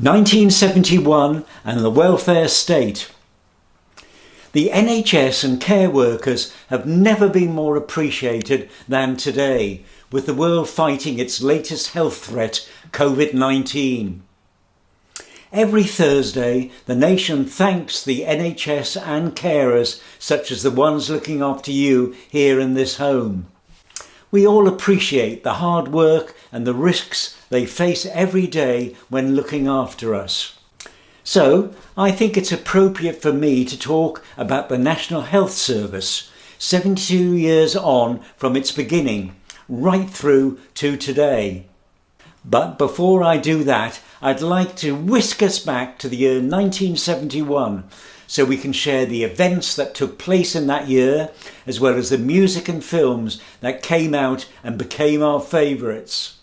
1971 and the welfare state. The NHS and care workers have never been more appreciated than today, with the world fighting its latest health threat, COVID-19. Every Thursday, the nation thanks the NHS and carers such as the ones looking after you here in this home. We all appreciate the hard work and the risks they face every day when looking after us. So, I think it's appropriate for me to talk about the National Health Service, 72 years on from its beginning, right through to today. But before I do that, I'd like to whisk us back to the year 1971 so we can share the events that took place in that year, as well as the music and films that came out and became our favourites.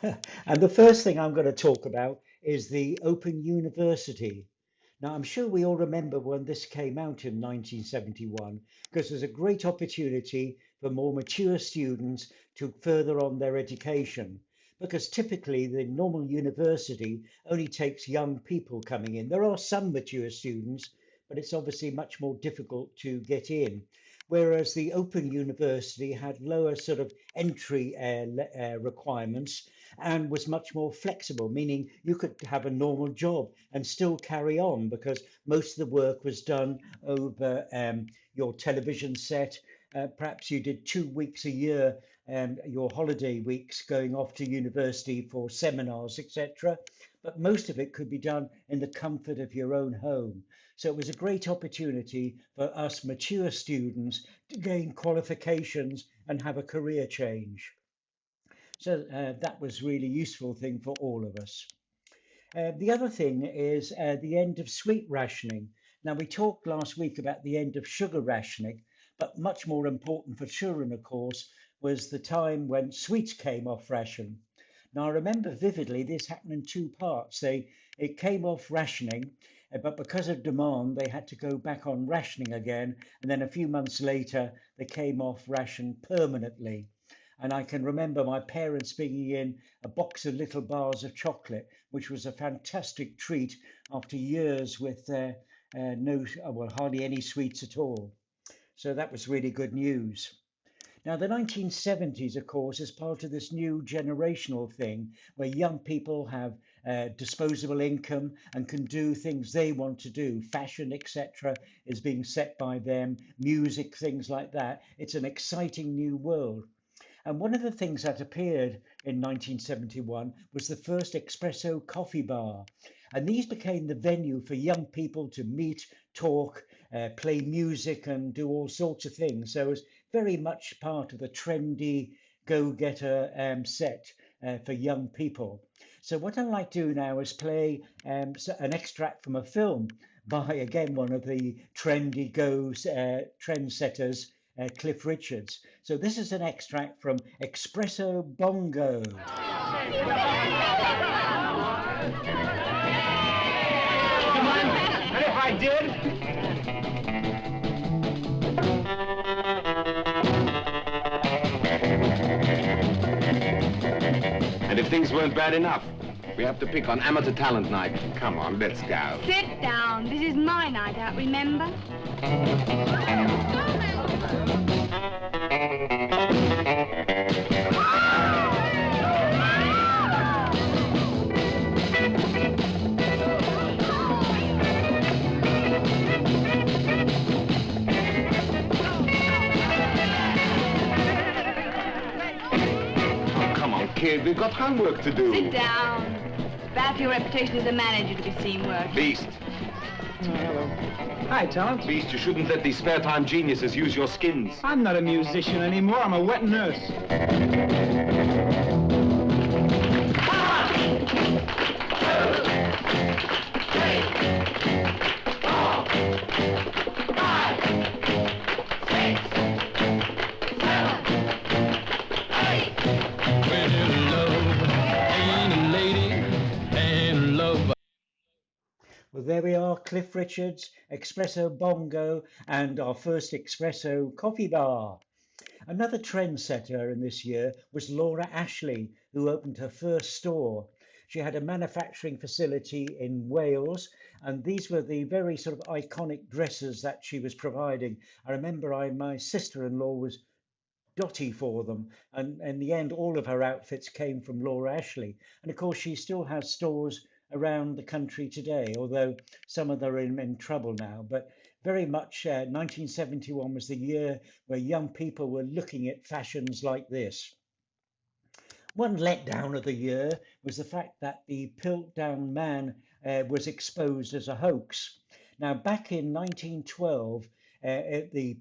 And the first thing I'm going to talk about is the Open University. Now, I'm sure we all remember when this came out in 1971, because there's a great opportunity for more mature students to further on their education. Because typically the normal university only takes young people coming in. There are some mature students, but it's obviously much more difficult to get in. Whereas the Open University had lower sort of entry requirements and was much more flexible, meaning you could have a normal job and still carry on because most of the work was done over your television set. Perhaps you did 2 weeks a year, your holiday weeks going off to university for seminars, etc. But most of it could be done in the comfort of your own home. So it was a great opportunity for us mature students to gain qualifications and have a career change. So that was really useful thing for all of us. The other thing is the end of sweet rationing. Now, we talked last week about the end of sugar rationing, but much more important for children, of course, was the time when sweets came off ration. Now, I remember vividly this happened in two parts. It came off rationing, but because of demand, they had to go back on rationing again. And then a few months later, they came off ration permanently. And I can remember my parents bringing in a box of little bars of chocolate, which was a fantastic treat after years with hardly any sweets at all. So that was really good news. Now, the 1970s, of course, is part of this new generational thing where young people have disposable income and can do things they want to do. Fashion, etc., is being set by them, music, things like that. It's an exciting new world. And one of the things that appeared in 1971 was the first espresso coffee bar. And these became the venue for young people to meet, talk, play music and do all sorts of things. So it was very much part of the trendy go-getter set for young people. So what I'd like to do now is play an extract from a film by, again, one of the trendy trendsetters, Cliff Richards. So this is an extract from Espresso Bongo. Come on, and if I did? And if things weren't bad enough, we have to pick on amateur talent night. Come on, let's go. Sit down. This is my night out, remember? Oh, come on, kid. We've got homework to do. Sit down. It's bad for your reputation as a manager to be seen working. Beast. Hello. Hi, Talent. Beast, you shouldn't let these spare time geniuses use your skins. I'm not a musician anymore. I'm a wet nurse. Well, there we are, Cliff Richards, Espresso Bongo, and our first espresso coffee bar. Another trendsetter in this year was Laura Ashley, who opened her first store. She had a manufacturing facility in Wales, and these were the very sort of iconic dresses that she was providing. I remember my sister-in-law was Dotty for them, and in the end, all of her outfits came from Laura Ashley. And of course, she still has stores around the country today, although some of them are in trouble now. But very much 1971 was the year where young people were looking at fashions like this. One letdown of the year was the fact that the Piltdown Man was exposed as a hoax. Now, back in 1912, the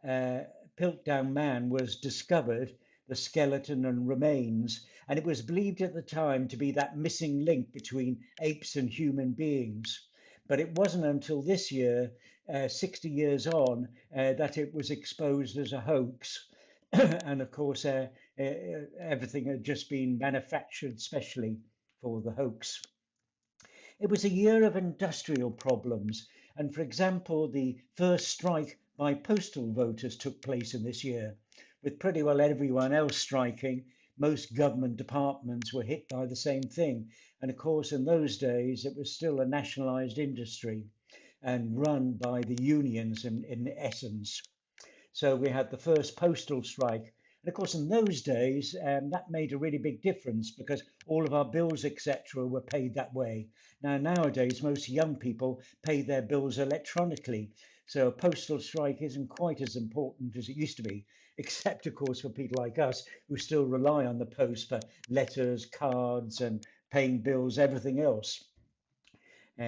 uh, Piltdown Man was discovered, the skeleton and remains, and it was believed at the time to be that missing link between apes and human beings. But it wasn't until this year, 60 years on, that it was exposed as a hoax. And of course, everything had just been manufactured specially for the hoax. It was a year of industrial problems, and for example, the first strike by postal voters took place in this year. With pretty well everyone else striking, most government departments were hit by the same thing. And of course, in those days, it was still a nationalised industry and run by the unions in essence. So we had the first postal strike. And of course, in those days, that made a really big difference because all of our bills, etc., were paid that way. Now, nowadays, most young people pay their bills electronically. So a postal strike isn't quite as important as it used to be, except, of course, for people like us who still rely on the post for letters, cards, and paying bills, everything else.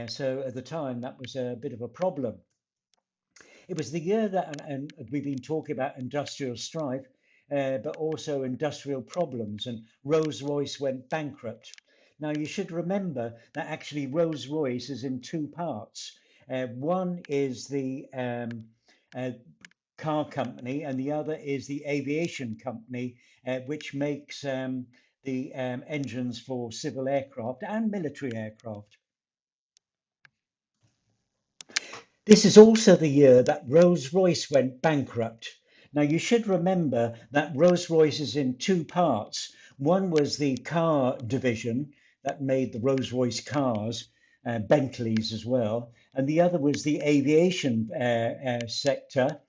So at the time, that was a bit of a problem. It was the year that, and we've been talking about industrial strife, but also industrial problems, and Rolls-Royce went bankrupt. Now, you should remember that actually Rolls-Royce is in two parts. One is the uh, car company, and the other is the aviation company, which makes the engines for civil aircraft and military aircraft. This is also the year that Rolls-Royce went bankrupt. Now, you should remember that Rolls-Royce is in two parts. One was the car division that made the Rolls-Royce cars, Bentleys as well, and the other was the aviation sector,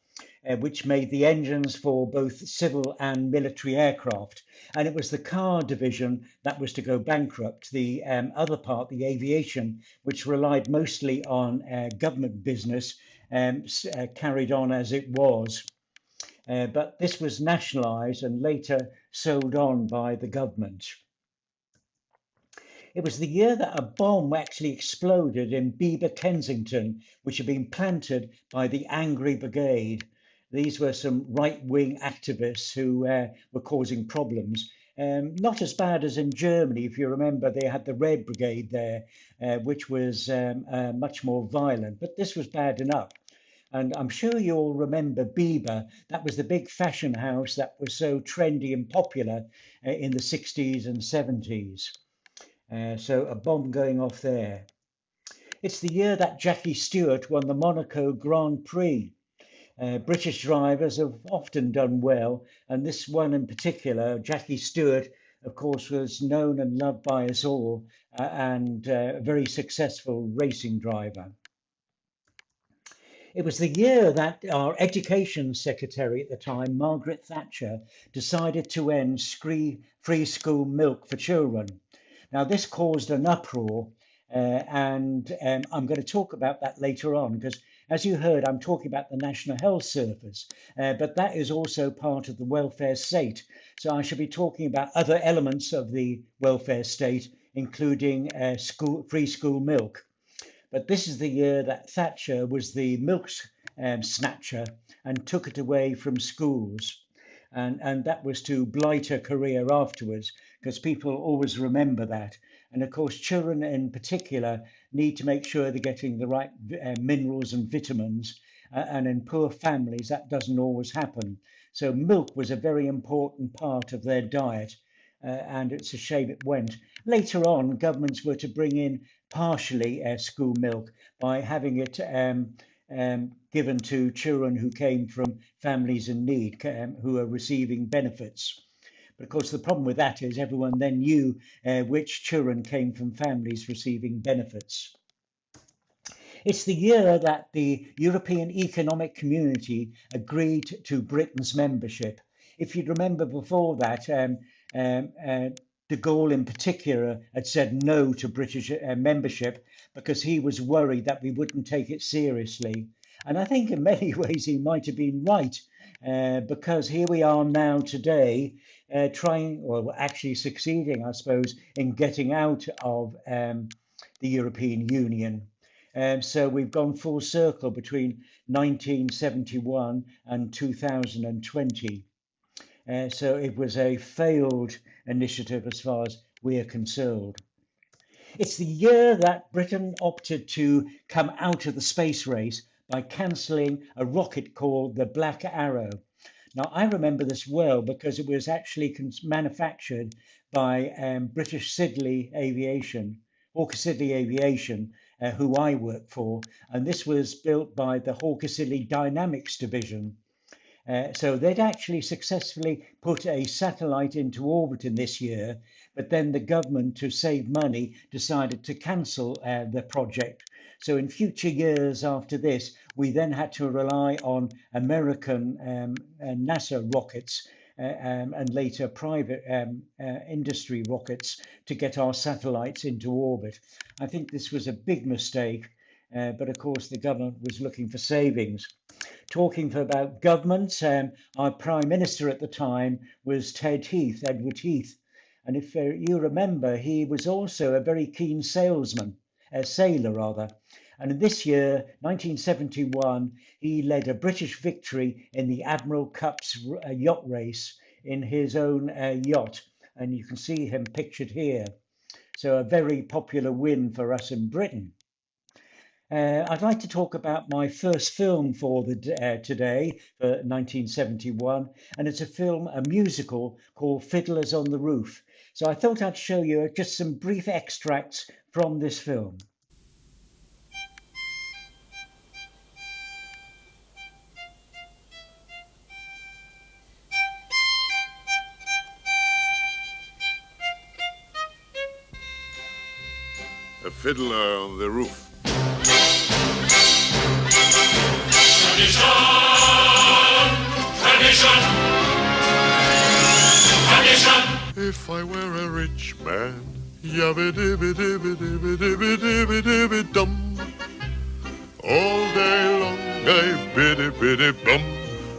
which made the engines for both civil and military aircraft. And it was the car division that was to go bankrupt. The other part, the aviation, which relied mostly on government business, carried on as it was. But this was nationalised and later sold on by the government. It was the year that a bomb actually exploded in Beaver, Kensington, which had been planted by the Angry Brigade. These were some right-wing activists who were causing problems. Not as bad as in Germany, if you remember, they had the Red Brigade there, which was much more violent, but this was bad enough. And I'm sure you all remember Bieber. That was the big fashion house that was so trendy and popular in the 60s and 70s. So a bomb going off there. It's the year that Jackie Stewart won the Monaco Grand Prix. British drivers have often done well, and this one in particular, Jackie Stewart, of course, was known and loved by us all, and a very successful racing driver. It was the year that our education secretary at the time, Margaret Thatcher, decided to end free school milk for children. Now, this caused an uproar, and I'm going to talk about that later on because, as you heard, I'm talking about the National Health Service, but that is also part of the welfare state. So I shall be talking about other elements of the welfare state, including free school milk. But this is the year that Thatcher was the milk snatcher and took it away from schools. And that was to blight her career afterwards, because people always remember that. And of course, children in particular need to make sure they're getting the right minerals and vitamins. And in poor families, that doesn't always happen. So milk was a very important part of their diet. And it's a shame it went. Later on, governments were to bring in partially school milk by having it given to children who came from families in need, who are receiving benefits. But But of course, the problem with that is everyone then knew which children came from families receiving benefits. It's the year that the European Economic Community agreed to Britain's membership. If you'd remember before that, de Gaulle in particular had said no to British membership because he was worried that we wouldn't take it seriously. And I think in many ways he might have been right, because here we are now today trying, or actually succeeding, I suppose, in getting out of the European Union. So we've gone full circle between 1971 and 2020. So it was a failed initiative as far as we're concerned. It's the year that Britain opted to come out of the space race by cancelling a rocket called the Black Arrow. Now, I remember this well because it was actually manufactured by British Siddeley Aviation, Hawker Siddeley Aviation, who I work for, and this was built by the Hawker Siddeley Dynamics division. So they'd actually successfully put a satellite into orbit in this year, but then the government, to save money, decided to cancel the project. So in future years after this, we then had to rely on American NASA rockets and later private industry rockets to get our satellites into orbit. I think this was a big mistake, but of course the government was looking for savings. Talking about government, our Prime Minister at the time was Edward Heath. And if you remember, he was also a very keen sailor rather. And this year, 1971, he led a British victory in the Admiral Cup's yacht race in his own yacht. And you can see him pictured here. So a very popular win for us in Britain. I'd like to talk about my first film for today, for 1971, and it's a musical called Fiddlers on the Roof. So I thought I'd show you just some brief extracts from this film. A fiddler on the roof. Tradition! If I were a rich man, yabba-dibba-dibba-dibba-dibba-dibba-dibba-dum. All day long I biddy-biddy-bum.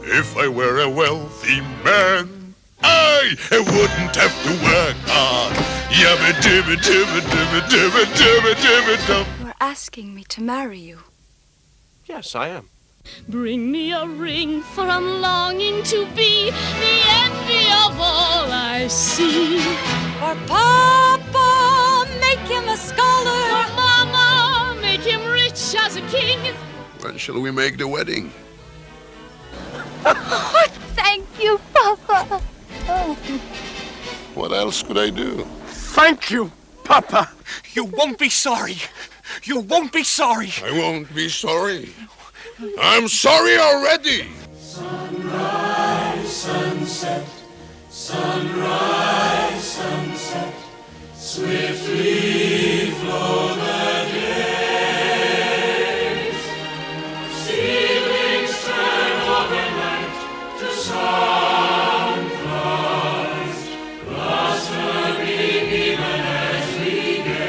If I were a wealthy man, I wouldn't have to work hard. Yabba-dibba-dibba-dibba-dibba-dibba-dibba-dum. You're asking me to marry you. Yes, I am. Bring me a ring, for I'm longing to be the envy of all I see. For Papa, make him a scholar. For Mama, make him rich as a king. When shall we make the wedding? Thank you, Papa. What else could I do? Thank you, Papa. You won't be sorry. You won't be sorry. I won't be sorry. I'm sorry already. Sunrise, sunset, sunrise, sunset, swiftly flow the days. Ceilings turn overnight to sunflowers, blossoming even as we gaze.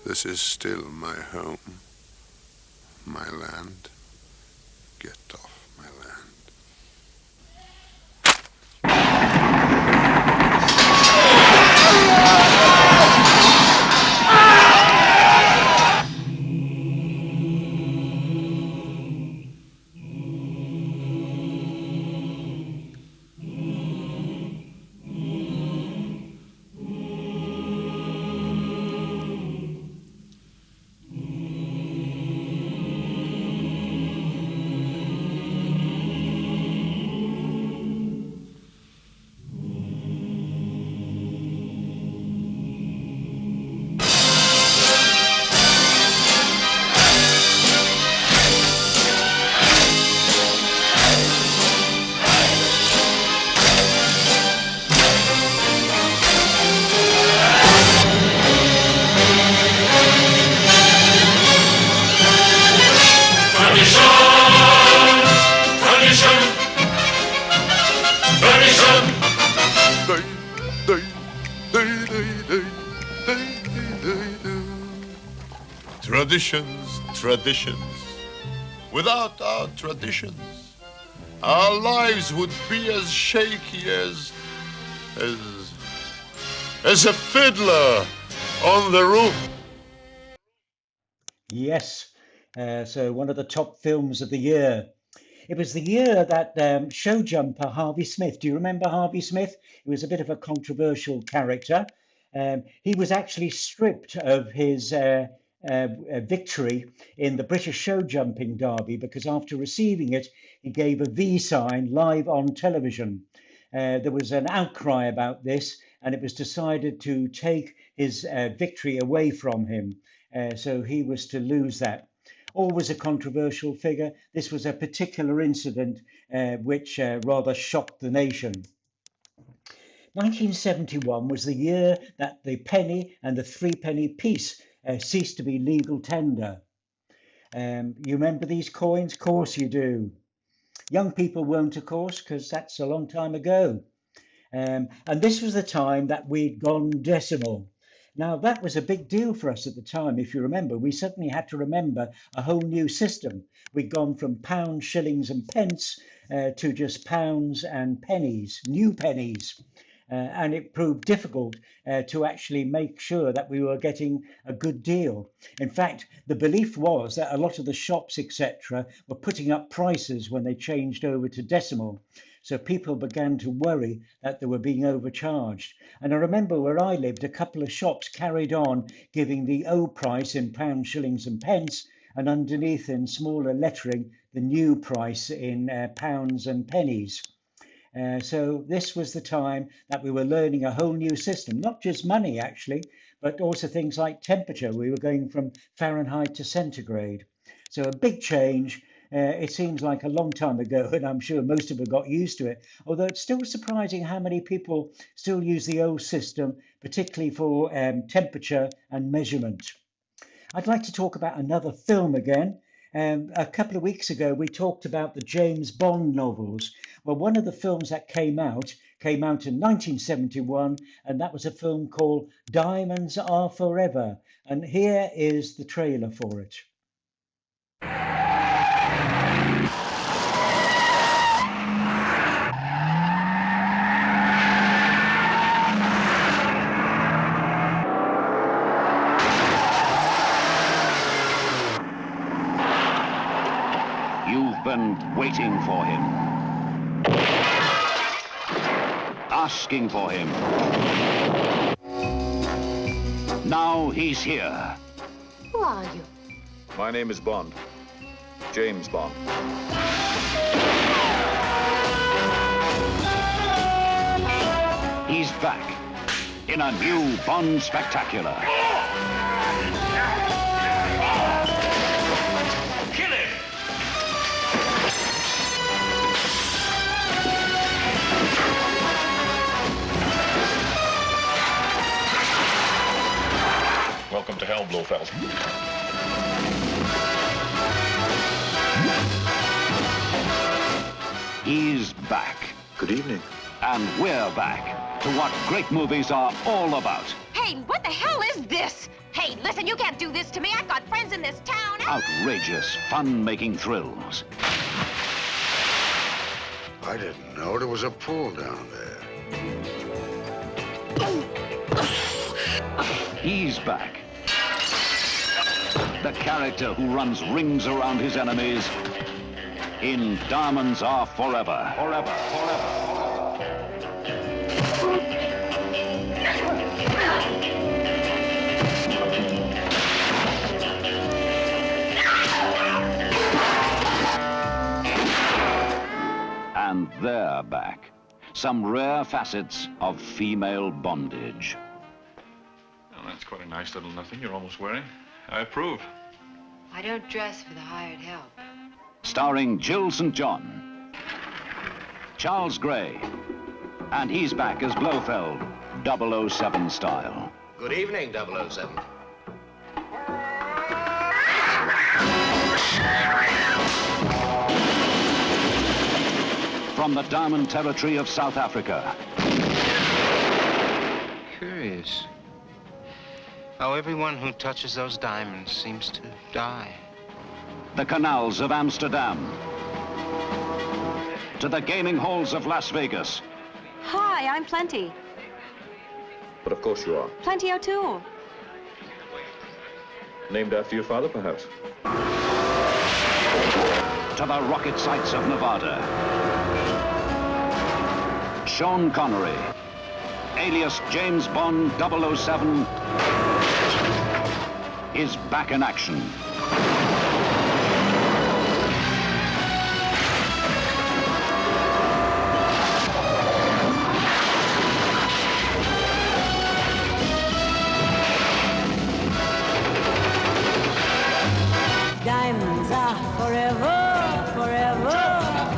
This is still my home, my land. Get off my land. Traditions, traditions. Without our traditions, our lives would be as shaky as a fiddler on the roof. Yes, so one of the top films of the year. It was the year that show jumper Harvey Smith. Do you remember Harvey Smith? He was a bit of a controversial character. He was actually stripped of his victory in the British show jumping derby because after receiving it, he gave a V sign live on television. There was an outcry about this, and it was decided to take his victory away from him. So he was to lose that. Always a controversial figure. This was a particular incident which rather shocked the nation. 1971 was the year that the penny and the threepenny piece ceased to be legal tender. You remember these coins? Of course you do. Young people won't, of course, because that's a long time ago. And this was the time that we'd gone decimal. Now, that was a big deal for us at the time. If you remember, we suddenly had to remember a whole new system. We'd gone from pounds, shillings and pence to just pounds and pennies, new pennies. And it proved difficult to actually make sure that we were getting a good deal. In fact, the belief was that a lot of the shops, etc., were putting up prices when they changed over to decimal. So people began to worry that they were being overcharged. And I remember where I lived, a couple of shops carried on giving the old price in pounds, shillings and pence, and underneath in smaller lettering, the new price in pounds and pennies. So this was the time that we were learning a whole new system, not just money actually, but also things like temperature. We were going from Fahrenheit to centigrade. So a big change. It seems like a long time ago, and I'm sure most of us got used to it, although it's still surprising how many people still use the old system, particularly for temperature and measurement. I'd like to talk about another film again. A couple of weeks ago, we talked about the James Bond novels. Well, one of the films that came out in 1971, and that was a film called Diamonds Are Forever. And here is the trailer for it. You've been waiting for him, asking for him. Now he's here. Who are you? My name is Bond. James Bond. He's back in a new Bond spectacular. Kill him! Welcome to hell, Blofeld. He's back. Good evening. And we're back to what great movies are all about. Hey, what the hell is this? Hey, listen, you can't do this to me. I've got friends in this town. Outrageous, fun-making thrills. I didn't know there was a pool down there. He's back. The character who runs rings around his enemies in Diamonds Are Forever. Forever, forever. And they're back. Some rare facets of female bondage. Well, that's quite a nice little nothing you're almost wearing. I approve. I don't dress for the hired help. Starring Jill St. John, Charles Gray, and he's back as Blofeld, 007 style. Good evening, 007. From the Diamond Territory of South Africa. Curious. How everyone who touches those diamonds seems to die. The canals of Amsterdam, to the gaming halls of Las Vegas. Hi, I'm Plenty. But of course you are. Plenty O'Toole. Named after your father, perhaps? To the rocket sites of Nevada. Sean Connery, alias James Bond 007, is back in action. Diamonds are forever, forever,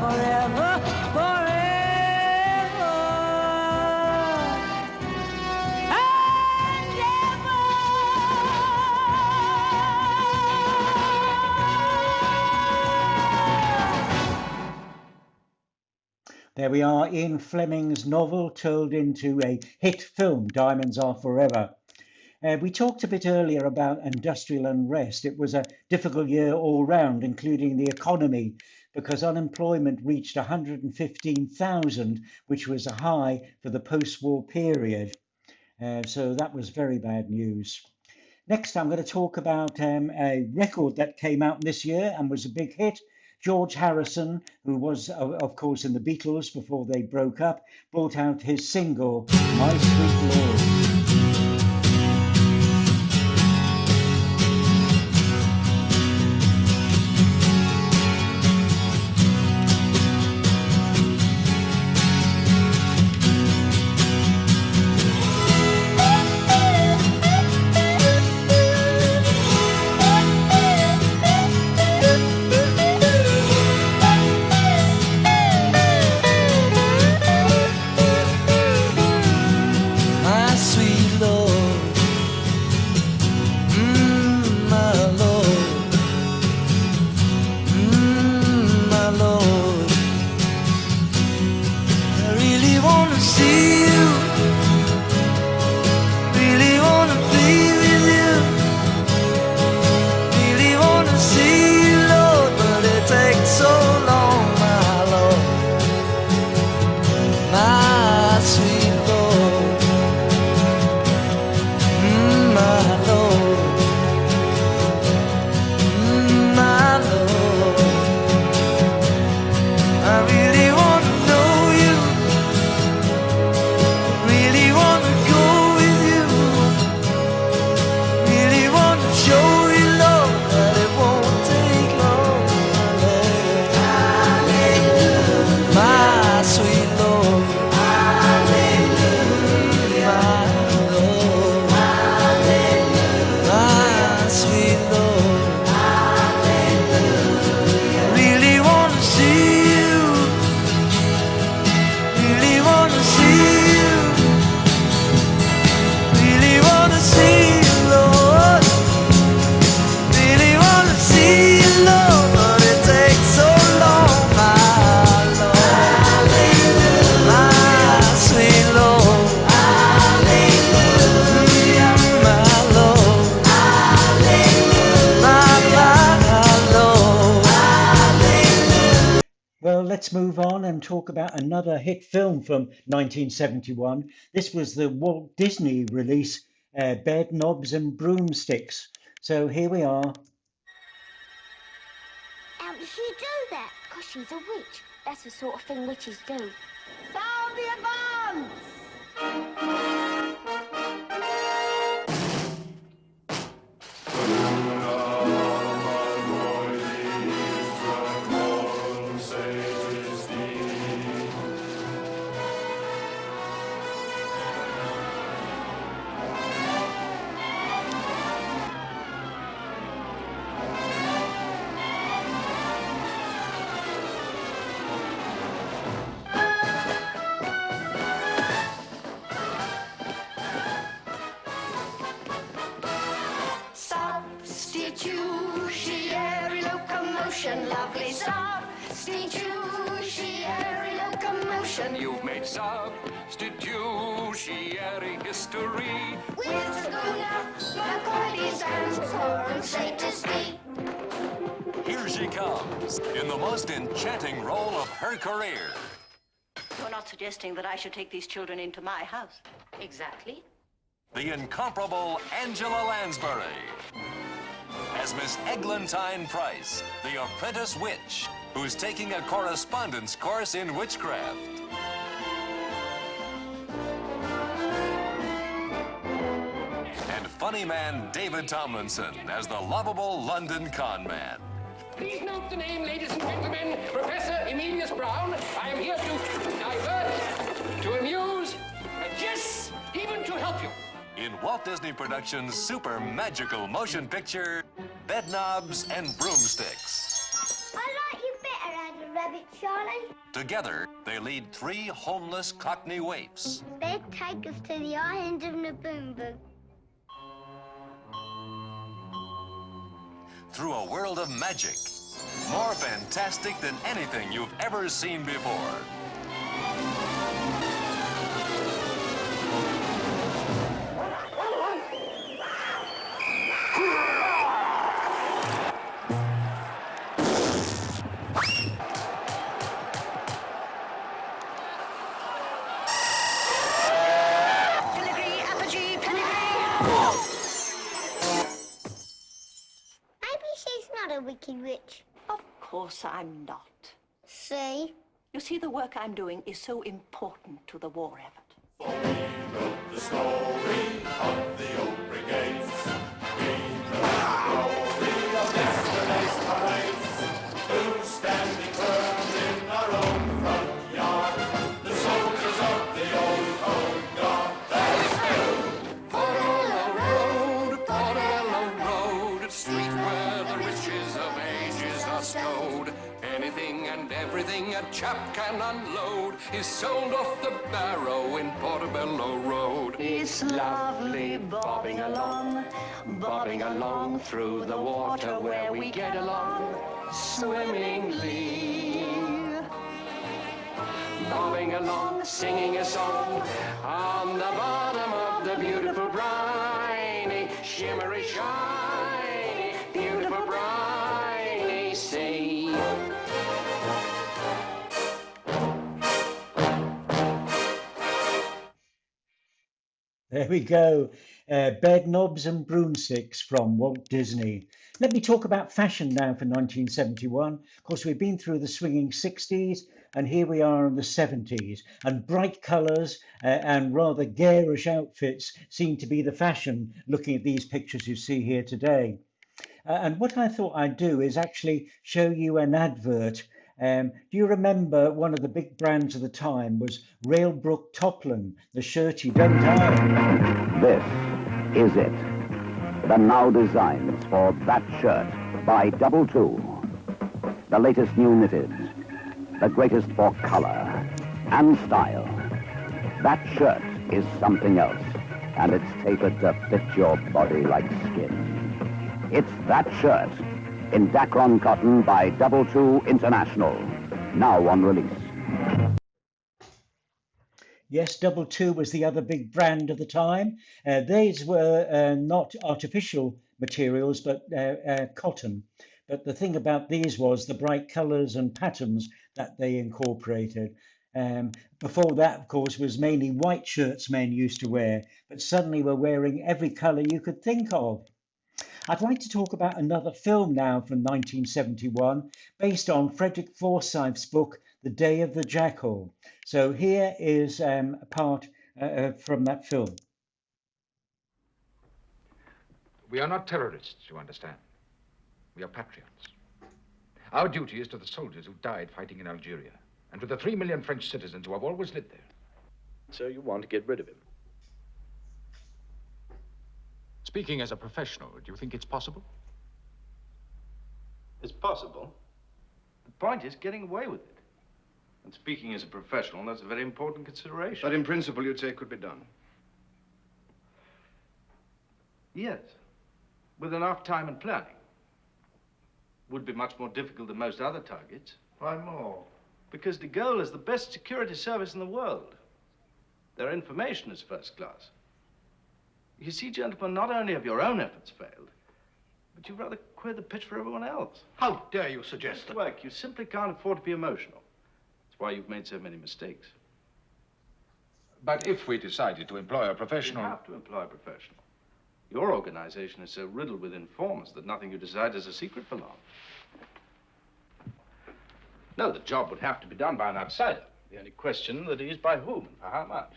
forever, forever. And There we are, Ian Fleming's novel turned into a hit film, Diamonds Are Forever. We talked a bit earlier about industrial unrest. It was a difficult year all round, including the economy, because unemployment reached 115,000, which was a high for the post-war period. So that was very bad news. Next, I'm going to talk about a record that came out this year and was a big hit. George Harrison, who was, of course, in the Beatles before they broke up, brought out his single, My Sweet Lord. Let's move on and talk about another hit film from 1971. This was the Walt Disney release, Bed Knobs and Broomsticks. So here we are. How did she do that? Because she's a witch. That's the sort of thing witches do. Sound the advance! Substitutionary locomotion, lovely substitutionary locomotion. You've made substitutionary history with the schooner, comes in the most enchanting role of her career. You're not suggesting that I should take these children into my house? Exactly. The incomparable Angela Lansbury. As Miss Eglantine Price, the apprentice witch, who's taking a correspondence course in witchcraft. And funny man David Tomlinson as the lovable London con man. Please note the name, ladies and gentlemen, Professor Emilius Brown. I am here to divert, to amuse, and yes, even to help you. In Walt Disney Productions' super magical motion picture, Bedknobs and Broomsticks. I like you better as a rabbit, Charlie. Together, they lead 3 homeless Cockney waifs They'd take us to the island of Naboombu. through a world of magic, more fantastic than anything you've ever seen before. A wicked witch. Of course I'm not. See? You see, the work I'm doing is so important to the war effort. For we wrote the story of the old brigades. We wrote the glory of yesterday's parades. Who standing firm in our own front yard. The soldiers of the old guard. Let's go! Portobello Road, street where the riches of ages are stowed. Anything and everything a chap can unload is sold off the barrow in Portobello Road. It's lovely bobbing along through the water where we get along swimmingly. Bobbing along, singing a song on the bottom of the beautiful briny, shimmery, shiny, beautiful briny sea. There we go. Bedknobs and Broomsticks from Walt Disney. Let me talk about fashion now for 1971. Of course, we've been through the swinging 60s, and here we are in the 70s. And bright colours and rather garish outfits seem to be the fashion, looking at these pictures you see here today. And what I thought I'd do is actually show you an advert. Do you remember one of the big brands of the time was Railbrook Toplin, the shirt you don't iron? This is it. The now designs for that shirt by Double Two. The latest new knitted, the greatest for color and style. That shirt is something else, and it's tapered to fit your body like skin. It's that shirt in Dacron cotton by Double Two International, now on release. Yes, Double Two was the other big brand of the time. These were not artificial materials, but cotton. But the thing about these was the bright colours and patterns that they incorporated. Before that, of course, was mainly white shirts men used to wear, but suddenly we're wearing every colour you could think of. I'd like to talk about another film now from 1971, based on Frederick Forsyth's book, The Day of the Jackal. So here is a part from that film. We are not terrorists, you understand. We are patriots. Our duty is to the soldiers who died fighting in Algeria, and to the 3 million French citizens who have always lived there. So you want to get rid of him? Speaking as a professional, do you think it's possible? It's possible. The point is getting away with it. And speaking as a professional, that's a very important consideration. But in principle, you'd say it could be done. Yes, with enough time and planning. Would be much more difficult than most other targets. Why more? Because de Gaulle is the best security service in the world. Their information is first class. You see, gentlemen, not only have your own efforts failed, But you'd rather queer the pitch for everyone else. How dare you suggest that? Work, you simply can't afford to be emotional. That's why you've made so many mistakes. But if we decided to employ a You professional... have to employ a professional. Your organization is so riddled with informers that nothing you decide is a secret for long. No, the job would have to be done by an outsider. The only question that is by whom and for how much.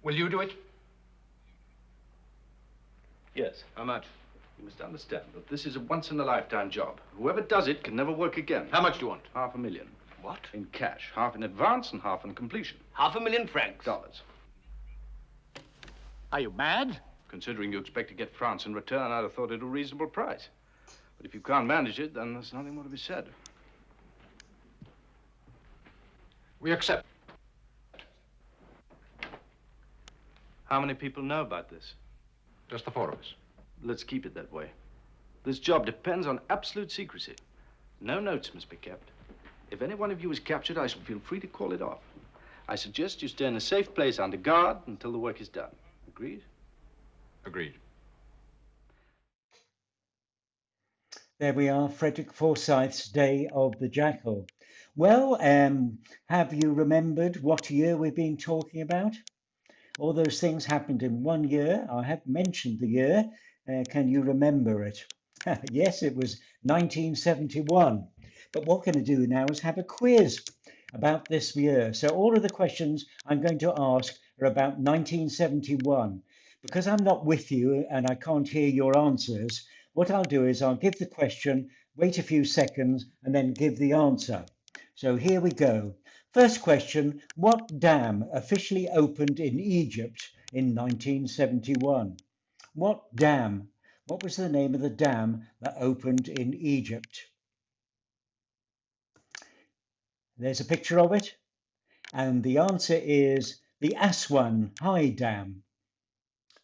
Will you do it? Yes. How much? You must understand that this is a once-in-a-lifetime job. Whoever does it can never work again. How much do you want? $500,000. What? In cash. Half in advance and half on completion. $500,000 francs. Dollars. Are you mad? Considering you expect to get France in return, I'd have thought it a reasonable price. But if you can't manage it, then there's nothing more to be said. We accept. How many people know about this? Just the four of us. Let's keep it that way. This job depends on absolute secrecy. No notes must be kept. If any one of you is captured, I shall feel free to call it off. I suggest you stay in a safe place under guard until the work is done. Agreed? Agreed. There we are, Frederick Forsyth's Day of the Jackal. Well, have you remembered what year we've been talking about? All those things happened in 1 year. I have mentioned the year. Can you remember it? Yes, it was 1971. But what we're going to do now is have a quiz about this year. So all of the questions I'm going to ask are about 1971. Because I'm not with you and I can't hear your answers, what I'll do is I'll give the question, wait a few seconds, and then give the answer. So here we go. First question, what dam officially opened in Egypt in 1971? What dam? What was the name of the dam that opened in Egypt? There's a picture of it. And the answer is the Aswan High Dam.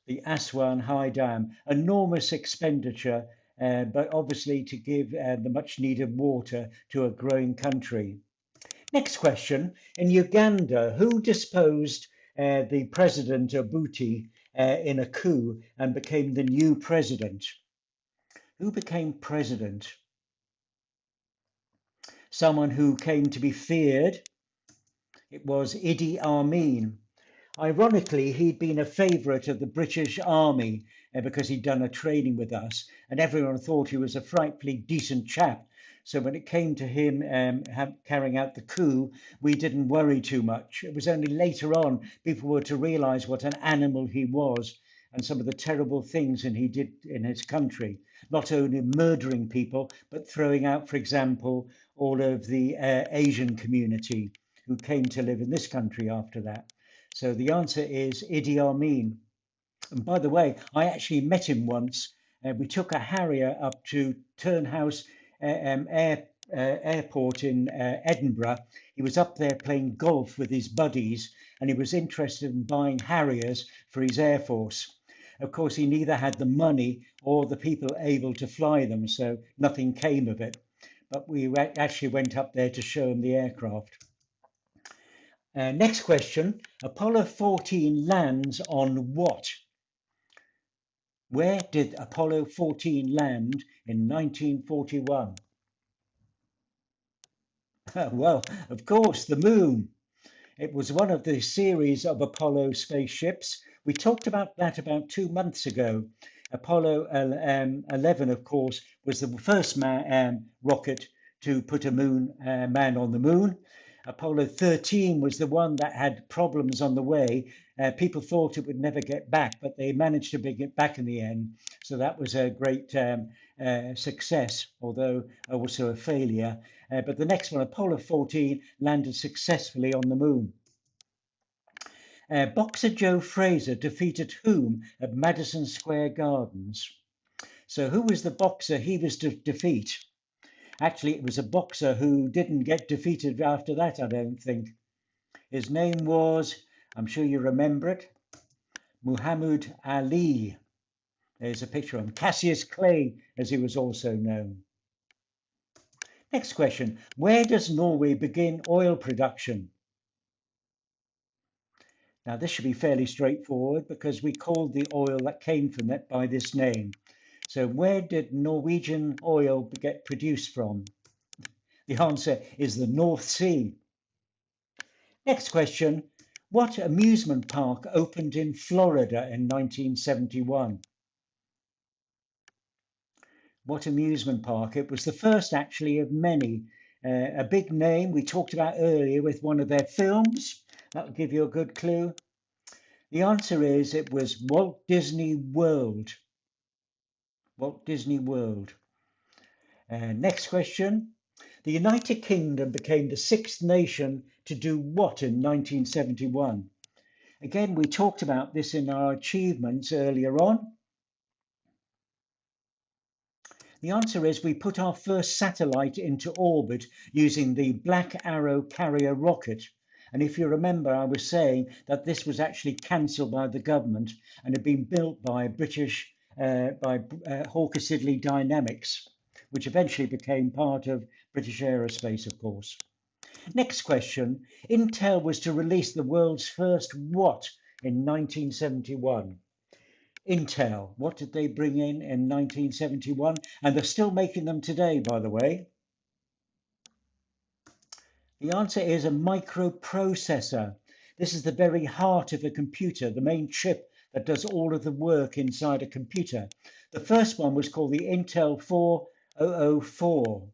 The Aswan High Dam. Enormous expenditure, but obviously to give the much needed water to a growing country. Next question. In Uganda, who disposed the President Obuti in a coup and became the new president? Who became president? Someone who came to be feared. It was Idi Amin. Ironically, he'd been a favourite of the British Army because he'd done a training with us, and everyone thought he was a frightfully decent chap. So when it came to him carrying out the coup, we didn't worry too much. It was only later on people were to realise what an animal he was and some of the terrible things that he did in his country, not only murdering people, but throwing out, for example, all of the Asian community who came to live in this country after that. So the answer is Idi Amin. And by the way, I actually met him once. We took a Harrier up to Turnhouse Airport in Edinburgh. He was up there playing golf with his buddies, and he was interested in buying Harriers for his Air Force. Of course, he neither had the money or the people able to fly them, so nothing came of it. But we actually went up there to show him the aircraft. Next question, Apollo 14 lands on what? Where did Apollo 14 land in 1941? Well, of course, the moon. It was one of the series of Apollo spaceships. We talked about that about 2 months ago. Apollo 11, of course, was the first rocket to put a man on the moon. Apollo 13 was the one that had problems on the way. People thought it would never get back, but they managed to bring it back in the end. So that was a great success, although also a failure. But the next one, Apollo 14, landed successfully on the moon. Boxer Joe Frazier defeated whom at Madison Square Gardens? So who was the boxer he was to defeat? Actually, it was a boxer who didn't get defeated after that, I don't think. His name was, I'm sure you remember it, Muhammad Ali. There's a picture of him. Cassius Clay, as he was also known. Next question. Where does Norway begin oil production? Now, this should be fairly straightforward because we called the oil that came from it by this name. So where did Norwegian oil get produced from? The answer is the North Sea. Next question. What amusement park opened in Florida in 1971? What amusement park? It was the first actually of many. A big name we talked about earlier with one of their films. That'll give you a good clue. The answer is it was Walt Disney World. Walt Disney World. Next question. The United Kingdom became the sixth nation to do what in 1971? Again, we talked about this in our achievements earlier on. The answer is we put our first satellite into orbit using the Black Arrow carrier rocket. And if you remember, I was saying that this was actually cancelled by the government and had been built by Hawker Siddeley Dynamics, which eventually became part of British Aerospace, of course. Next question. Intel was to release the world's first what in 1971? Intel, what did they bring in 1971? And they're still making them today, by the way. The answer is a microprocessor. This is the very heart of a computer, the main chip that does all of the work inside a computer. The first one was called the Intel 4004.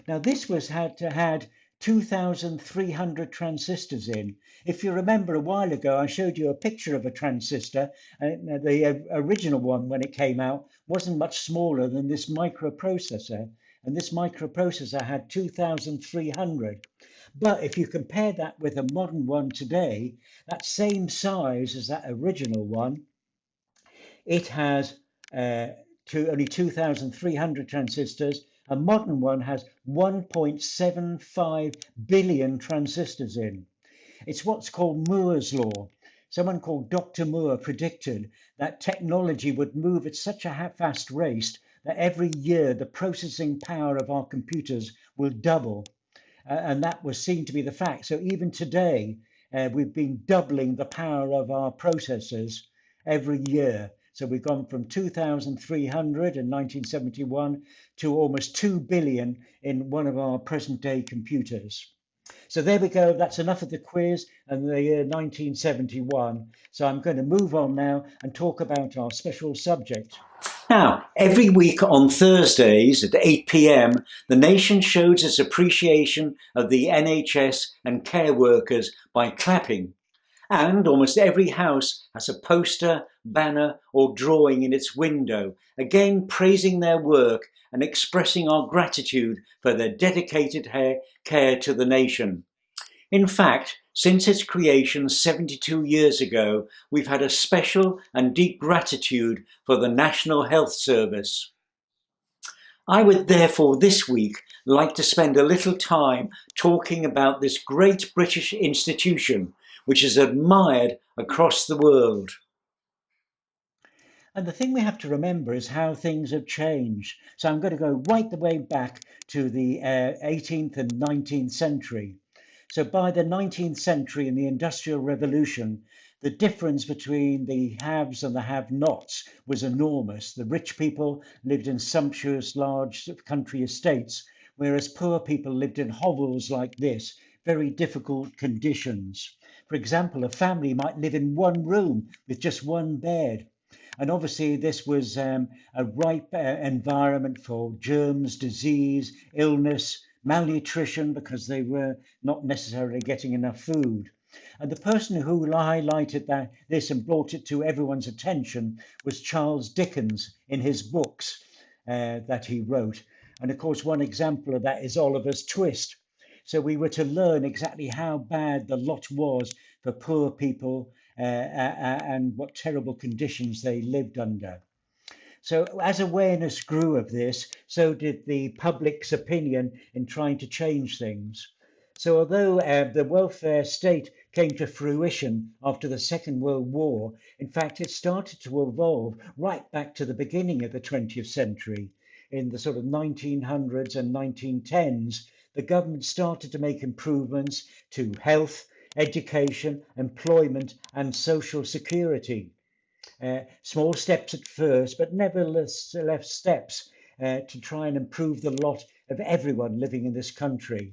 Now this had 2,300 transistors in. If you remember a while ago, I showed you a picture of a transistor, and the original one when it came out wasn't much smaller than this microprocessor, and this microprocessor had 2,300. But if you compare that with a modern one today, that same size as that original one, it has only 2,300 transistors. A modern one has 1.75 billion transistors in. It's what's called Moore's law. Someone called Dr. Moore predicted that technology would move at such a fast rate that every year the processing power of our computers will double. And that was seen to be the fact. So even today, we've been doubling the power of our processors every year. So we've gone from 2,300 in 1971 to almost 2 billion in one of our present day computers. So there we go. That's enough of the quiz and the year 1971. So I'm going to move on now and talk about our special subject. Now, every week on Thursdays at 8 p.m, the nation shows its appreciation of the NHS and care workers by clapping. And almost every house has a poster, banner or drawing in its window, again praising their work and expressing our gratitude for their dedicated care to the nation. In fact, since its creation 72 years ago, we've had a special and deep gratitude for the National Health Service. I would therefore this week like to spend a little time talking about this great British institution, which is admired across the world. And the thing we have to remember is how things have changed. So I'm going to go right the way back to the 18th and 19th century. So by the 19th century and the Industrial Revolution, the difference between the haves and the have-nots was enormous. The rich people lived in sumptuous, large country estates, whereas poor people lived in hovels like this, very difficult conditions. For example, a family might live in one room with just one bed. And obviously this was a ripe environment for germs, disease, illness, malnutrition, because they were not necessarily getting enough food. And the person who highlighted this and brought it to everyone's attention was Charles Dickens in his books that he wrote. And of course, one example of that is Oliver's Twist. So we were to learn exactly how bad the lot was for poor people and what terrible conditions they lived under. So as awareness grew of this, so did the public's opinion in trying to change things. So although the welfare state came to fruition after the Second World War, in fact, it started to evolve right back to the beginning of the 20th century. In the sort of 1900s and 1910s, the government started to make improvements to health, education, employment and social security. Small steps at first, but nevertheless left steps to try and improve the lot of everyone living in this country.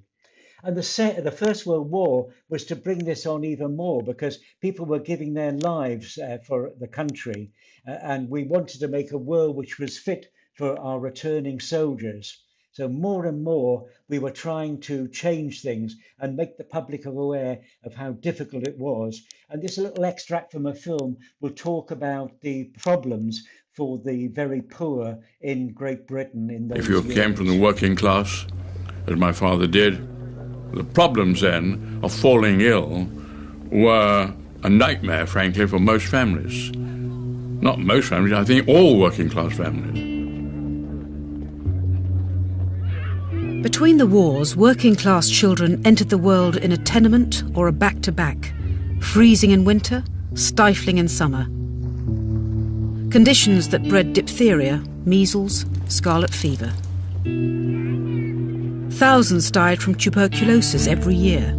And the First World War was to bring this on even more because people were giving their lives for the country. And we wanted to make a world which was fit for our returning soldiers. So more and more, we were trying to change things and make the public aware of how difficult it was. And this little extract from a film will talk about the problems for the very poor in Great Britain in those If you years. came from the working class, as my father did, the problems then of falling ill were a nightmare, frankly, for most families. Not most families, I think all working class families. Between the wars, working class children entered the world in a tenement or a back-to-back, freezing in winter, stifling in summer. Conditions that bred diphtheria, measles, scarlet fever. Thousands died from tuberculosis every year.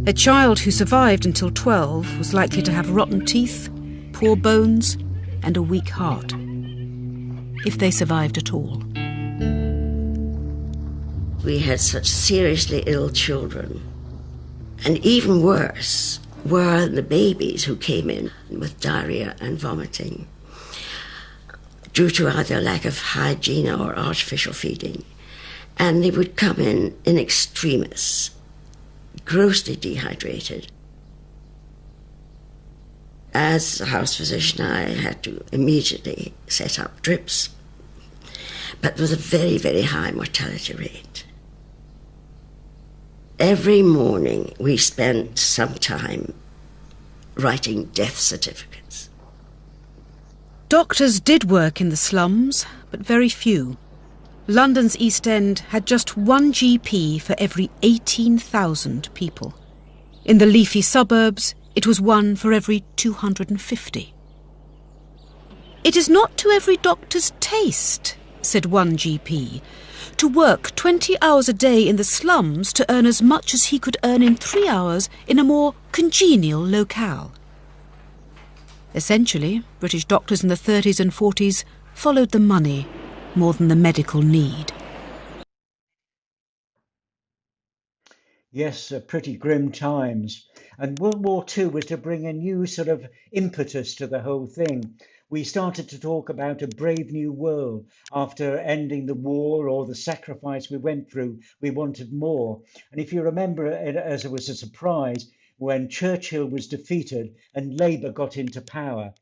A child who survived until 12 was likely to have rotten teeth, poor bones, and a weak heart, if they survived at all. We had such seriously ill children. And even worse were the babies who came in with diarrhea and vomiting due to either lack of hygiene or artificial feeding. And they would come in extremis, grossly dehydrated. As a house physician, I had to immediately set up drips, but with a very, very high mortality rate. Every morning we spent some time writing death certificates. Doctors did work in the slums, but very few. London's East End had just one GP for every 18,000 people. In the leafy suburbs, it was one for every 250. It is not to every doctor's taste, said one GP, to work 20 hours a day in the slums to earn as much as he could earn in 3 hours in a more congenial locale. Essentially, British doctors in the 30s and 40s followed the money more than the medical need. Yes, pretty grim times. And World War II was to bring a new sort of impetus to the whole thing. We started to talk about a brave new world. After ending the war or the sacrifice we went through, we wanted more. And if you remember, as it was a surprise when Churchill was defeated and Labour got into power.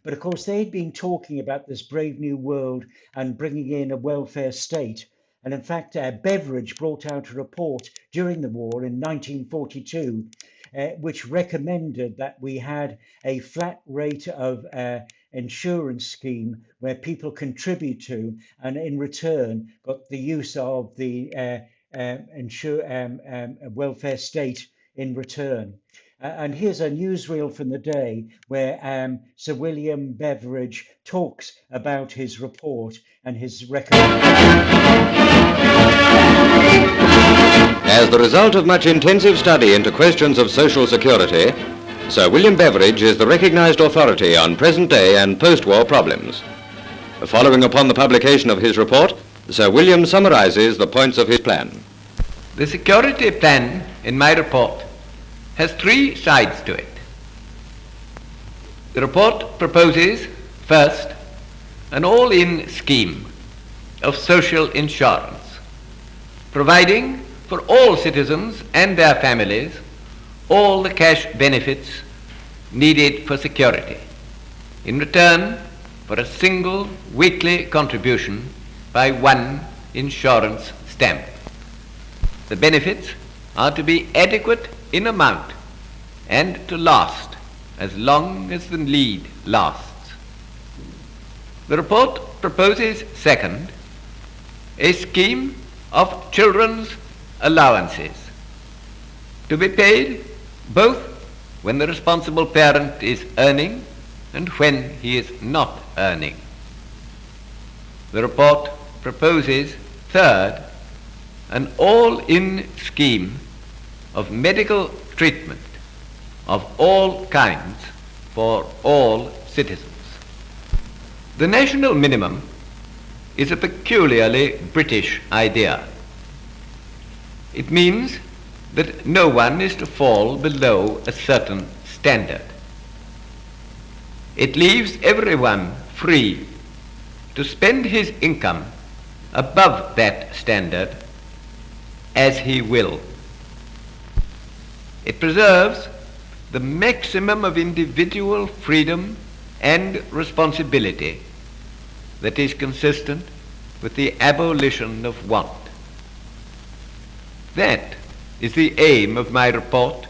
But of course, they'd been talking about this brave new world and bringing in a welfare state. And in fact, Beveridge brought out a report during the war in 1942, which recommended that we had a flat rate of insurance scheme where people contribute to and in return got the use of the welfare state in return. And here's a newsreel from the day where Sir William Beveridge talks about his report and his recommendation. As the result of much intensive study into questions of social security, Sir William Beveridge is the recognized authority on present-day and post-war problems. Following upon the publication of his report, Sir William summarizes the points of his plan. The security plan in my report has 3 sides to it. The report proposes, first, an all-in scheme of social insurance, providing for all citizens and their families all the cash benefits needed for security, in return for a single weekly contribution by 1 insurance stamp. The benefits are to be adequate in amount and to last as long as the need lasts. The report proposes, second, a scheme of children's allowances to be paid both when the responsible parent is earning and when he is not earning. The report proposes, third, an all-in scheme of medical treatment of all kinds for all citizens. The national minimum is a peculiarly British idea. It means that no one is to fall below a certain standard. It leaves everyone free to spend his income above that standard as he will. It preserves the maximum of individual freedom and responsibility that is consistent with the abolition of want. That is the aim of my report,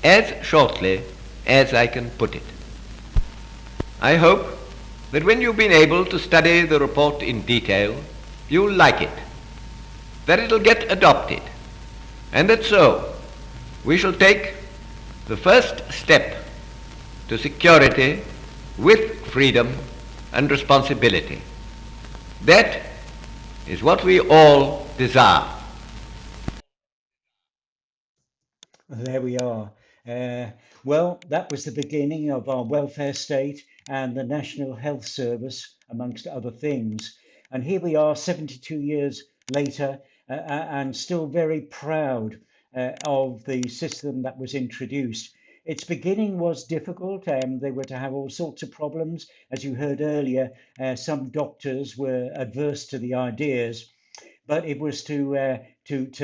as shortly as I can put it. I hope that when you've been able to study the report in detail, you'll like it, that it'll get adopted, and that so we shall take the first step to security with freedom and responsibility. That is what we all desire. There we are. Well, that was the beginning of our welfare state and the National Health Service, amongst other things. And here we are 72 years later, and still very proud of the system that was introduced. Its beginning was difficult. They were to have all sorts of problems. As you heard earlier, some doctors were adverse to the ideas, but it was to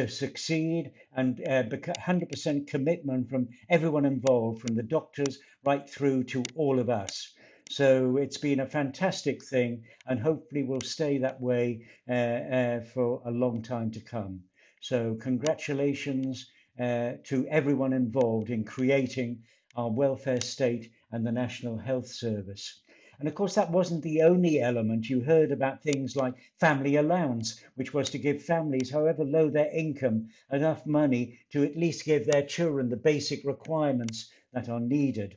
succeed, and 100% commitment from everyone involved, from the doctors right through to all of us. So it's been a fantastic thing, and hopefully will stay that way for a long time to come. So congratulations to everyone involved in creating our welfare state and the National Health Service. And of course, that wasn't the only element. You heard about things like family allowance, which was to give families, however low their income, enough money to at least give their children the basic requirements that are needed.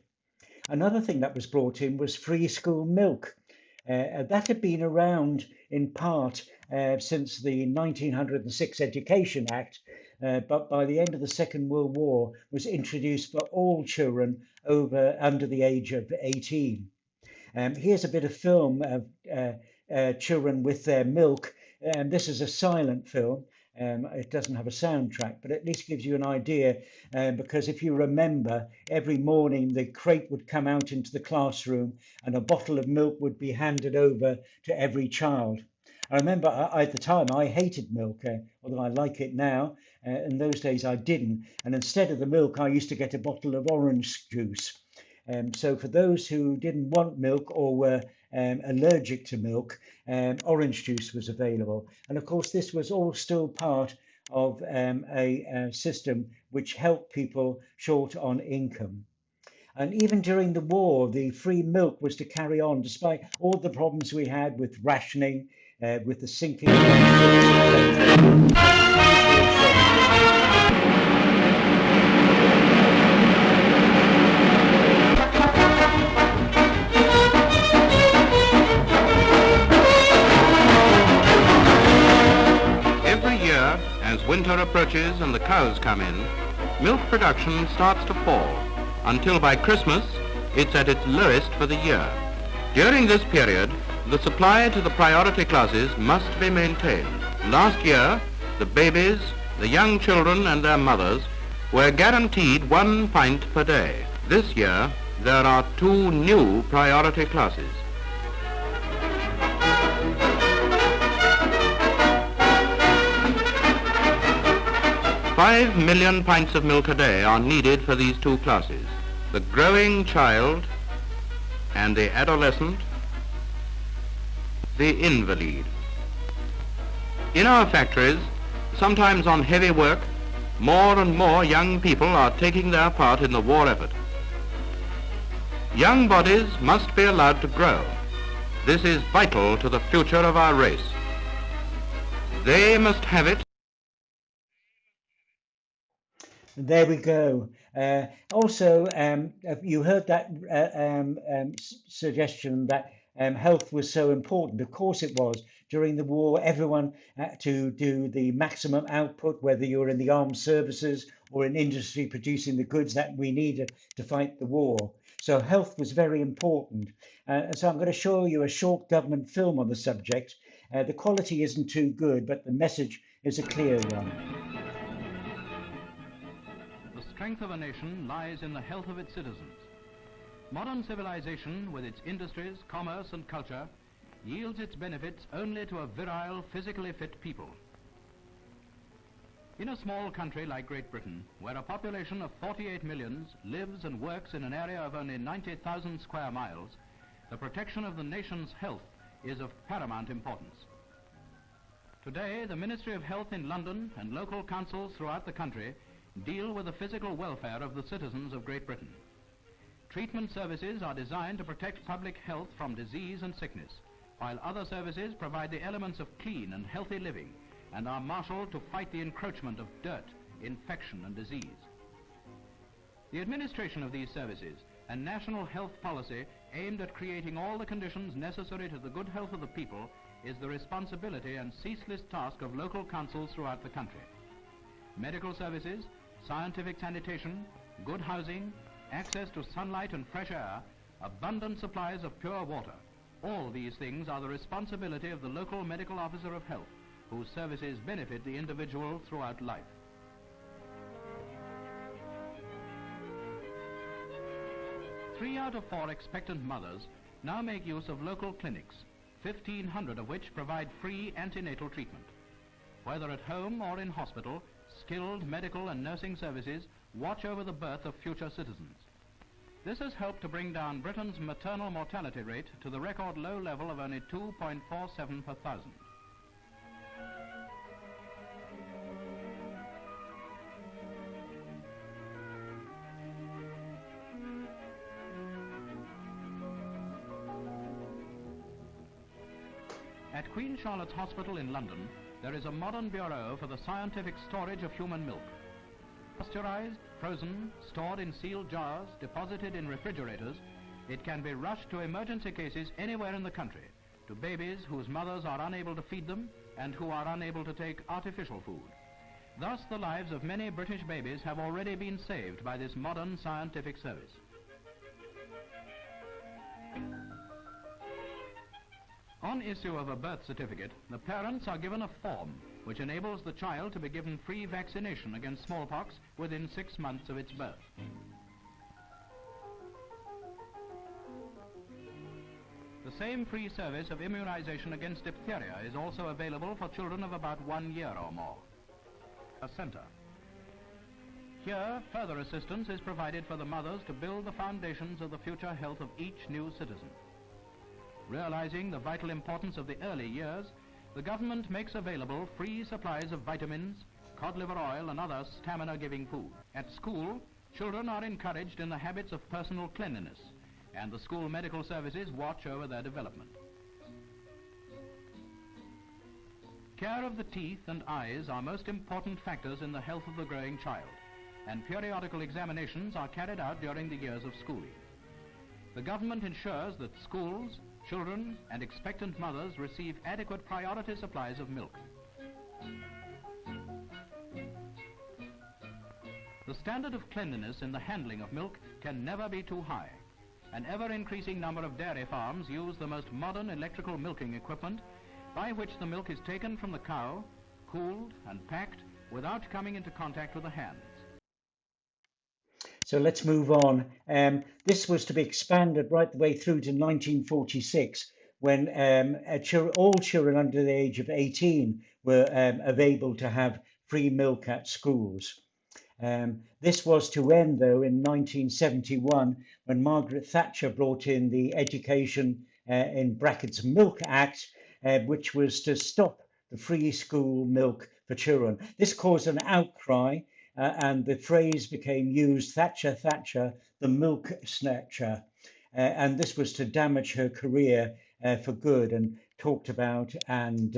Another thing that was brought in was free school milk. That had been around in part since the 1906 Education Act, but by the end of the Second World War was introduced for all children under the age of 18. Here's a bit of film of children with their milk. This is a silent film. It doesn't have a soundtrack, but at least gives you an idea, because if you remember, every morning the crate would come out into the classroom and a bottle of milk would be handed over to every child. I remember at the time I hated milk, although I like it now. In those days I didn't, and instead of the milk I used to get a bottle of orange juice. So for those who didn't want milk or were allergic to milk, orange juice was available. And of course, this was all still part of a system which helped people short on income. And even during the war, the free milk was to carry on, despite all the problems we had with rationing, with the sinking of ships, As winter approaches and the cows come in, milk production starts to fall, until by Christmas it's at its lowest for the year. During this period, the supply to the priority classes must be maintained. Last year, the babies, the young children and their mothers were guaranteed 1 pint per day. This year, there are 2 new priority classes. 5 million pints of milk a day are needed for these 2 classes: the growing child and the adolescent, the invalid. In our factories, sometimes on heavy work, more and more young people are taking their part in the war effort. Young bodies must be allowed to grow. This is vital to the future of our race. They must have it. There we go. Also, you heard that suggestion that health was so important. Of course it was. During the war, everyone had to do the maximum output, whether you're in the armed services or in industry producing the goods that we needed to fight the war. So health was very important. So I'm going to show you a short government film on the subject. The quality isn't too good, but the message is a clear one. The strength of a nation lies in the health of its citizens. Modern civilization, with its industries, commerce and culture, yields its benefits only to a virile, physically fit people. In a small country like Great Britain, where a population of 48 millions lives and works in an area of only 90,000 square miles, the protection of the nation's health is of paramount importance. Today, the Ministry of Health in London and local councils throughout the country deal with the physical welfare of the citizens of Great Britain. Treatment services are designed to protect public health from disease and sickness, while other services provide the elements of clean and healthy living and are marshaled to fight the encroachment of dirt, infection and disease. The administration of these services and national health policy aimed at creating all the conditions necessary to the good health of the people is the responsibility and ceaseless task of local councils throughout the country. Medical services, scientific sanitation, good housing, access to sunlight and fresh air, abundant supplies of pure water. All these things are the responsibility of the local medical officer of health, whose services benefit the individual throughout life. Three out of 4 expectant mothers now make use of local clinics, 1,500 of which provide free antenatal treatment. Whether at home or in hospital, skilled medical and nursing services watch over the birth of future citizens. This has helped to bring down Britain's maternal mortality rate to the record low level of only 2.47 per thousand. At Queen Charlotte's Hospital in London, there is a modern bureau for the scientific storage of human milk. Pasteurized, frozen, stored in sealed jars, deposited in refrigerators, it can be rushed to emergency cases anywhere in the country, to babies whose mothers are unable to feed them and who are unable to take artificial food. Thus, the lives of many British babies have already been saved by this modern scientific service. On issue of a birth certificate, the parents are given a form which enables the child to be given free vaccination against smallpox within 6 months of its birth. The same free service of immunization against diphtheria is also available for children of about 1 year or more. A center. Here, further assistance is provided for the mothers to build the foundations of the future health of each new citizen. Realizing the vital importance of the early years, the government makes available free supplies of vitamins, cod liver oil and other stamina-giving food. At school, children are encouraged in the habits of personal cleanliness, and the school medical services watch over their development. Care of the teeth and eyes are most important factors in the health of the growing child, and periodical examinations are carried out during the years of schooling. The government ensures that schools, children and expectant mothers receive adequate priority supplies of milk. The standard of cleanliness in the handling of milk can never be too high. An ever-increasing number of dairy farms use the most modern electrical milking equipment by which the milk is taken from the cow, cooled and packed without coming into contact with the hands. So let's move on. This was to be expanded right the way through to 1946, when all children under the age of 18 were able to have free milk at schools. This was to end, though, in 1971, when Margaret Thatcher brought in the Education in brackets Milk Act, which was to stop the free school milk for children. This caused an outcry, and the phrase became used, Thatcher, Thatcher, the milk snatcher. And this was to damage her career for good and talked about. And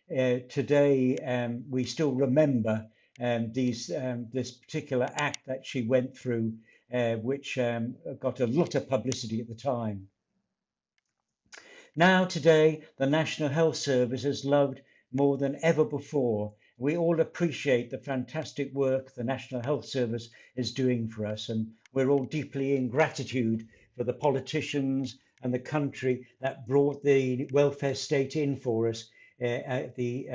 today we still remember this particular act that she went through, which got a lot of publicity at the time. Now, today, the National Health Service is loved more than ever before. We all appreciate the fantastic work the National Health Service is doing for us, and we're all deeply in gratitude for the politicians and the country that brought the welfare state in for us at the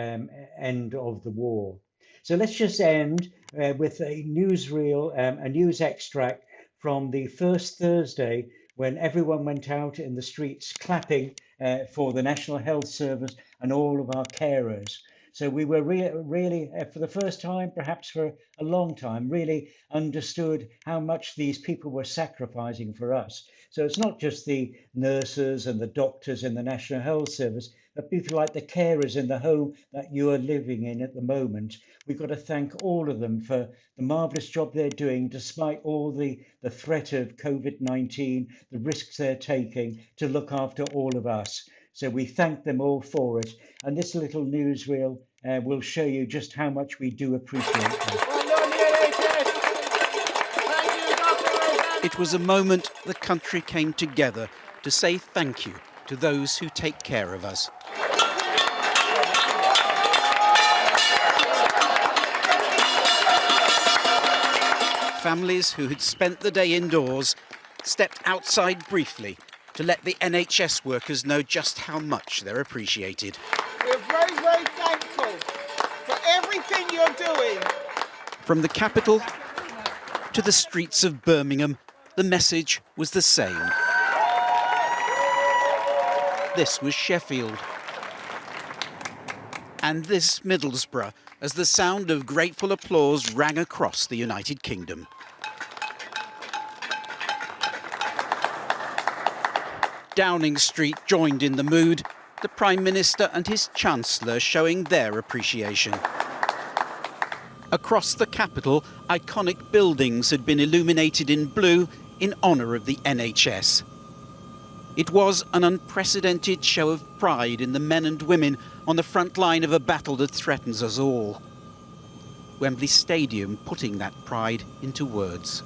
end of the war. So let's just end with a newsreel, a news extract from the first Thursday when everyone went out in the streets clapping for the National Health Service and all of our carers. So we were really, for the first time, perhaps for a long time, really understood how much these people were sacrificing for us. So it's not just the nurses and the doctors in the National Health Service, but people like the carers in the home that you are living in at the moment. We've got to thank all of them for the marvellous job they're doing, despite all the threat of COVID-19, the risks they're taking to look after all of us. So we thank them all for it. And this little newsreel will show you just how much we do appreciate them. It was a moment the country came together to say thank you to those who take care of us. Families who had spent the day indoors stepped outside briefly to let the NHS workers know just how much they're appreciated. We're very, very thankful for everything you're doing. From the capital to the streets of Birmingham, the message was the same. This was Sheffield. And this Middlesbrough, as the sound of grateful applause rang across the United Kingdom. Downing Street joined in the mood, the Prime Minister and his Chancellor showing their appreciation. Across the capital, iconic buildings had been illuminated in blue in honour of the NHS. It was an unprecedented show of pride in the men and women on the front line of a battle that threatens us all. Wembley Stadium putting that pride into words.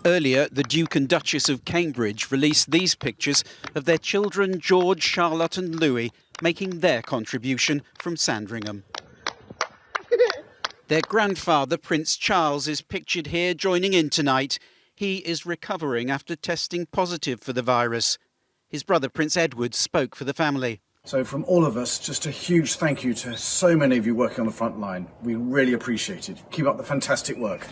Earlier, the Duke and Duchess of Cambridge released these pictures of their children George, Charlotte and Louis making their contribution from Sandringham. Their grandfather, Prince Charles, is pictured here joining in tonight. He is recovering after testing positive for the virus. His brother, Prince Edward, spoke for the family. So from all of us, just a huge thank you to so many of you working on the front line. We really appreciate it. Keep up the fantastic work.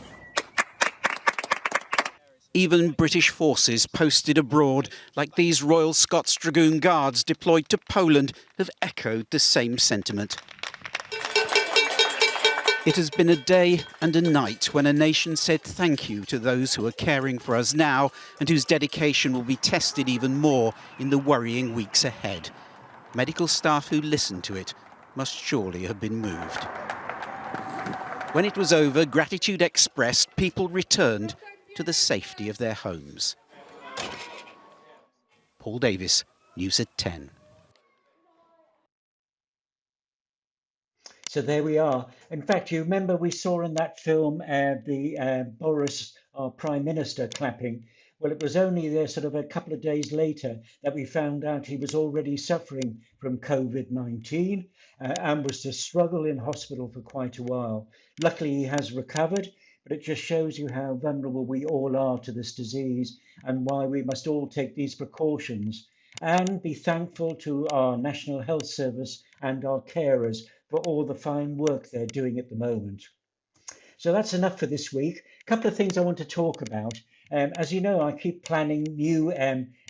Even British forces posted abroad, like these Royal Scots Dragoon Guards deployed to Poland, have echoed the same sentiment. It has been a day and a night when a nation said thank you to those who are caring for us now and whose dedication will be tested even more in the worrying weeks ahead. Medical staff who listened to it must surely have been moved. When it was over, gratitude expressed, people returned to the safety of their homes. Paul Davis, News at 10. So there we are. In fact, you remember we saw in that film Boris, our Prime Minister, clapping. Well, it was only there sort of a couple of days later that we found out he was already suffering from COVID-19 and was to struggle in hospital for quite a while. Luckily, he has recovered, but it just shows you how vulnerable we all are to this disease and why we must all take these precautions and be thankful to our National Health Service and our carers for all the fine work they're doing at the moment. So that's enough for this week. A couple of things I want to talk about. As you know, I keep planning new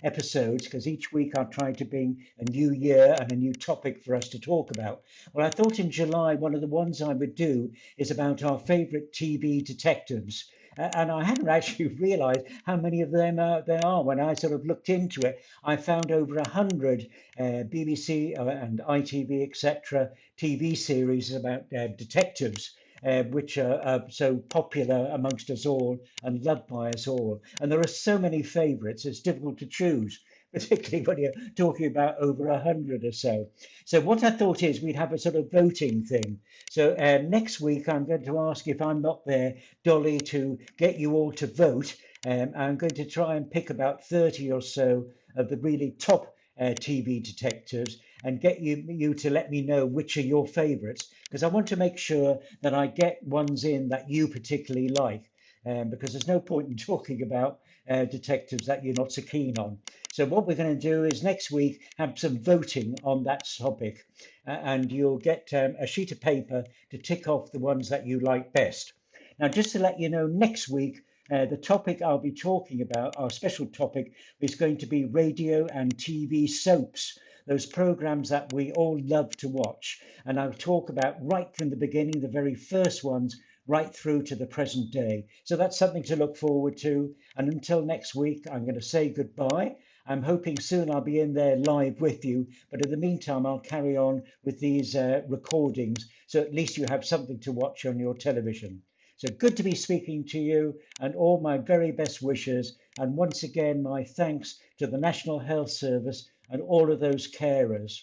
episodes because each week I try to bring a new year and a new topic for us to talk about. Well, I thought in July, one of the ones I would do is about our favourite TV detectives. And I hadn't actually realised how many of them there are. When I sort of looked into it, I found over 100 BBC and ITV, etc. TV series about detectives, which are so popular amongst us all and loved by us all. And there are so many favourites, it's difficult to choose, particularly when you're talking about over 100 or so. So what I thought is we'd have a sort of voting thing. So next week I'm going to ask, if I'm not there, Dolly, to get you all to vote. I'm going to try and pick about 30 or so of the really top TV detectives and get you to let me know which are your favourites, because I want to make sure that I get ones in that you particularly like. Because there's no point in talking about detectives that you're not so keen on. So what we're going to do is next week have some voting on that topic, and you'll get a sheet of paper to tick off the ones that you like best. Now, just to let you know, next week, the topic I'll be talking about, our special topic, is going to be radio and TV soaps, those programs that we all love to watch. And I'll talk about right from the beginning, the very first ones, right through to the present day. So that's something to look forward to. And until next week, I'm going to say goodbye. I'm hoping soon I'll be in there live with you. But in the meantime, I'll carry on with these recordings, so at least you have something to watch on your television. So good to be speaking to you, and all my very best wishes. And once again, my thanks to the National Health Service and all of those carers.